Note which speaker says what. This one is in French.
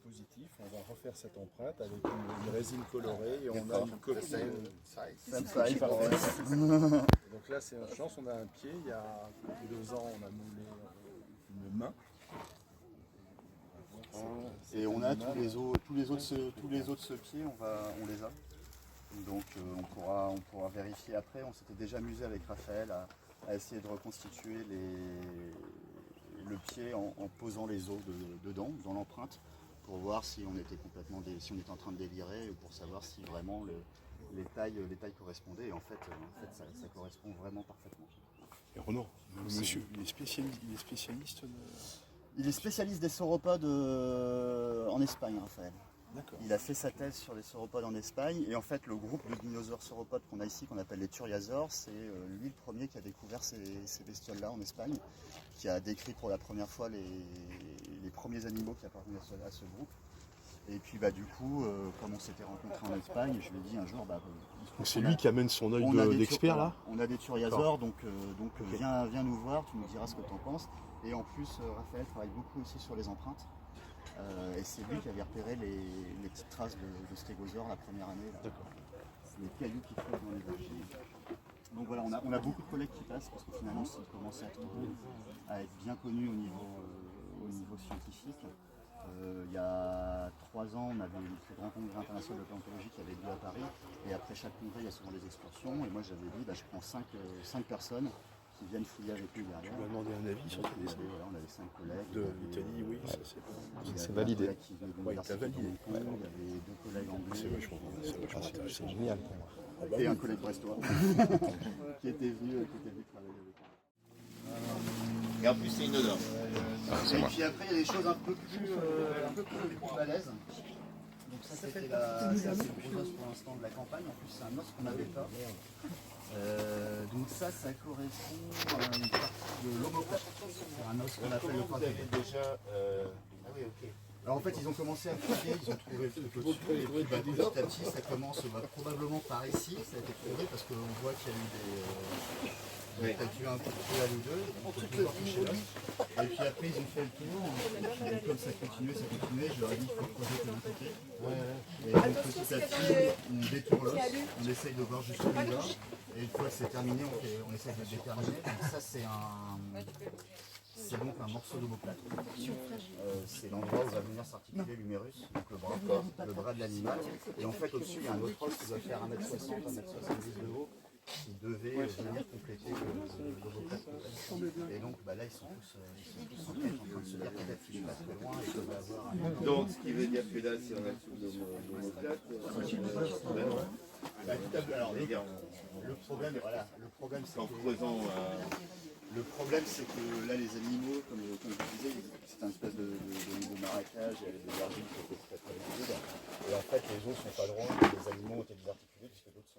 Speaker 1: positif, on va refaire cette empreinte avec une résine colorée et on a une copie.
Speaker 2: Same size.
Speaker 1: Donc là c'est une chance, on a un pied, il y a 2 ans on a moulé une main.
Speaker 2: Et on a tous les autres pieds, on les a. Donc on pourra vérifier après. On s'était déjà amusé avec Raphaël à essayer de reconstituer le pied en posant les os dedans, dans l'empreinte, pour voir si on était en train de délirer, ou pour savoir si vraiment les tailles correspondaient. Et en fait ça correspond vraiment parfaitement.
Speaker 3: Et Renaud, monsieur, il est spécialiste
Speaker 2: Il est spécialiste des sauropodes en Espagne, Raphaël.
Speaker 3: D'accord.
Speaker 2: Il a fait sa thèse sur les sauropodes en Espagne, et en fait le groupe de dinosaures sauropodes qu'on a ici, qu'on appelle les Thuriasaures, c'est lui le premier qui a découvert ces bestioles-là en Espagne, qui a décrit pour la première fois les premiers animaux qui appartenaient à ce groupe. Et puis du coup, comme on s'était rencontrés en Espagne, je lui ai dit un jour,
Speaker 3: c'est lui qui amène son œil d'expert là.
Speaker 2: On a des Thuriasaures, donc okay. Viens nous voir, tu nous diras ce que tu en penses. Et en plus, Raphaël travaille beaucoup aussi sur les empreintes. Et c'est lui qui avait repéré les petites traces de stégosaures la première année.
Speaker 3: D'accord.
Speaker 2: C'est les cailloux qui flottent dans les archives. Donc voilà, on a beaucoup de collègues qui passent parce que finalement, s'ils commencent à être bien connus au niveau scientifique. Il y a 3 ans, on avait le plus grand congrès international de paléontologie qui avait lieu à Paris. Et après chaque congrès, il y a souvent des excursions. Et moi, j'avais dit, je prends 5 personnes qui viennent fouiller avec nous derrière.
Speaker 3: Tu m'as demandé un avis sur ces dessins.
Speaker 2: On avait 5 collègues.
Speaker 3: De l'Italie, oui, ça c'est
Speaker 4: validé.
Speaker 2: Ouais, t'as validé. Il y avait 2 collègues anglais.
Speaker 3: C'est vachement intéressant.
Speaker 4: C'est génial pour moi.
Speaker 2: Et un collègue brestois qui était venu travailler avec nous.
Speaker 5: Et en plus, c'est inodore.
Speaker 2: Et puis après, il y a des choses un peu plus balèzes. Donc ça, c'est le gros os pour l'instant de la campagne. En plus, c'est un os qu'on n'avait pas. Donc ça correspond à une partie de l'omoplate. C'est un os qu'on appelle le quadripède.
Speaker 5: Déjà. Ah oui, ok.
Speaker 2: Alors en fait, ils ont commencé à fouiller, ils ont trouvé le truc au-dessus, et puis petit à petit, ça commence probablement par ici, ça a été trouvé parce qu'on voit qu'il y a eu peut-être eu un coup de poil ou deux, donc on peut toucher l'os. Et puis après, ils ont fait le tour, et puis comme ça continuait, je leur ai dit qu'il faut creuser de l'autre côté. Et donc petit à petit, on détourne l'os, on essaye de voir jusqu'où il va, et une fois que c'est terminé, on essaye de le déterminer. Donc ça, c'est donc un morceau d'omoplate. C'est l'endroit où va venir s'articuler l'humérus, donc le bras de l'animal. Et en fait, au-dessus, il y a un autre os qui doit faire 1m60, 1m70 de haut, qui devait venir compléter l'omoplate. Et donc là, ils sont tous en tête, en train de se dire peut-être qu'il est pas très loin et qu'il va avoir un...
Speaker 5: Donc, ce qui veut dire que là, si on a le sous de l'omoplate,
Speaker 2: alors, le problème, c'est
Speaker 5: en creusant.
Speaker 2: Le problème, c'est que là, les animaux, comme je disais, c'est un espèce de marécage, il y a des argiles qui étaient très très liquides. Et en fait, les os sont pas loin, les animaux ont été désarticulés puisque d'autres